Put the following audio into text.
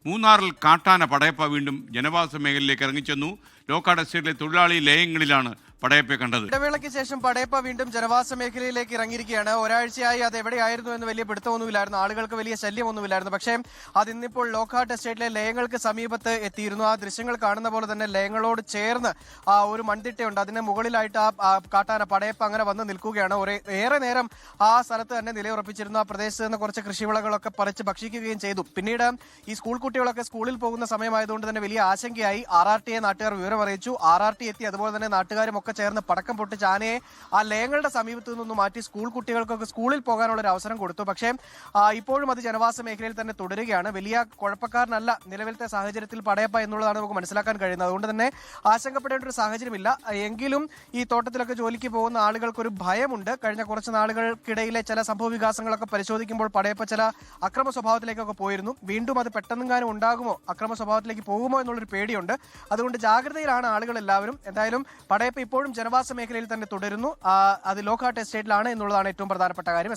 മൂന്നാറിൽ കാട്ടാന പടയപ്പ വീണ്ടും ജനവാസ മേഖലയിലേക്ക് ഇറങ്ങിച്ചെന്നു. ലോക്കാട് എസ്റ്റേറ്റിലെ തൊഴിലാളി ലയങ്ങളിലാണ് പടയപ്പയെ കണ്ടത്. ഇടവേളയ്ക്ക് ശേഷം പടയപ്പ വീണ്ടും ജനവാസ മേഖലയിലേക്ക് ഇറങ്ങിയിരിക്കുകയാണ്. ഒരാഴ്ചയായി അത് എവിടെയായിരുന്നു എന്ന് വലിയ പിടുത്തമൊന്നുമില്ലായിരുന്നു, ആളുകൾക്ക് വലിയ ശല്യമൊന്നുമില്ലായിരുന്നു. പക്ഷേ അത് ഇന്നിപ്പോൾ ലോക്കാട് എസ്റ്റേറ്റിലെ ലയങ്ങൾക്ക് സമീപത്ത് എത്തിയിരുന്നു. ആ ദൃശ്യങ്ങൾ കാണുന്ന പോലെ തന്നെ ലയങ്ങളോട് ചേർന്ന് ഒരു മൺതിട്ടയുണ്ട്, അതിന് മുകളിലായിട്ട് ആ കാട്ടാന പടയപ്പ അങ്ങനെ വന്ന് നിൽക്കുകയാണ്. ഏറെ നേരം ആ സ്ഥലത്ത് തന്നെ നിലയുറപ്പിച്ചിരുന്നു. ആ പ്രദേശത്ത് നിന്ന് കുറച്ച് കൃഷിവിളകളൊക്കെ പറിച്ച് ഭക്ഷിക്കുകയും ചെയ്തു. പിന്നീട് ഈ സ്കൂൾ കുട്ടികളൊക്കെ സ്കൂളിൽ പോകുന്ന സമയമായതുകൊണ്ട് തന്നെ വലിയ ആശങ്കയായി. RRTയെ നാട്ടുകാർ വിവരം അറിയിച്ചു. RRT എത്തി. അതുപോലെ തന്നെ നാട്ടുകാരും ഒക്കെ ചേർന്ന് പടക്കം പൊട്ടിച്ച് ആനയെ ആ ലയങ്ങളുടെ സമീപത്തു നിന്നും മാറ്റി സ്കൂൾ കുട്ടികൾക്കൊക്കെ സ്കൂളിൽ പോകാനുള്ള ഒരു അവസരം കൊടുത്തു. പക്ഷേ ഇപ്പോഴും അത് ജനവാസ മേഖലയിൽ തന്നെ തുടരുകയാണ്. വലിയ കുഴപ്പക്കാരനല്ല നിലവിലത്തെ സാഹചര്യത്തിൽ പടയപ്പ എന്നുള്ളതാണ് നമുക്ക് മനസ്സിലാക്കാൻ കഴിയുന്നത്. അതുകൊണ്ട് തന്നെ ആശങ്കപ്പെടേണ്ട ഒരു സാഹചര്യമില്ല. എങ്കിലും ഈ തോട്ടത്തിലൊക്കെ ജോലിക്ക് പോകുന്ന ആളുകൾക്കൊരു ഭയമുണ്ട്. കഴിഞ്ഞ കുറച്ച് നാളുകൾക്കിടയിലെ ചില സംഭവ വികാസങ്ങളൊക്കെ പരിശോധിക്കുമ്പോൾ പടയപ്പ ചില അക്രമ സ്വഭാവത്തിലേക്കൊക്കെ പോയിരുന്നു. വീണ്ടും അത് പെട്ടെന്നെങ്ങാനും ഉണ്ടാകുമോ, അക്രമ സ്വഭാവത്തിലേക്ക് പോകുമോ എന്നുള്ളൊരു പേടിയുണ്ട്. അതുകൊണ്ട് ജാഗ്രതയിലാണ് ആളുകൾ എല്ലാവരും. എന്തായാലും പടയപ്പ ഇപ്പോഴും ജനവാസ മേഖലയിൽ തന്നെ തുടരുന്നു. അത് ലോക്കാട്ട് എസ്റ്റേറ്റിലാണ് എന്നുള്ളതാണ് ഏറ്റവും പ്രധാനപ്പെട്ട കാര്യം.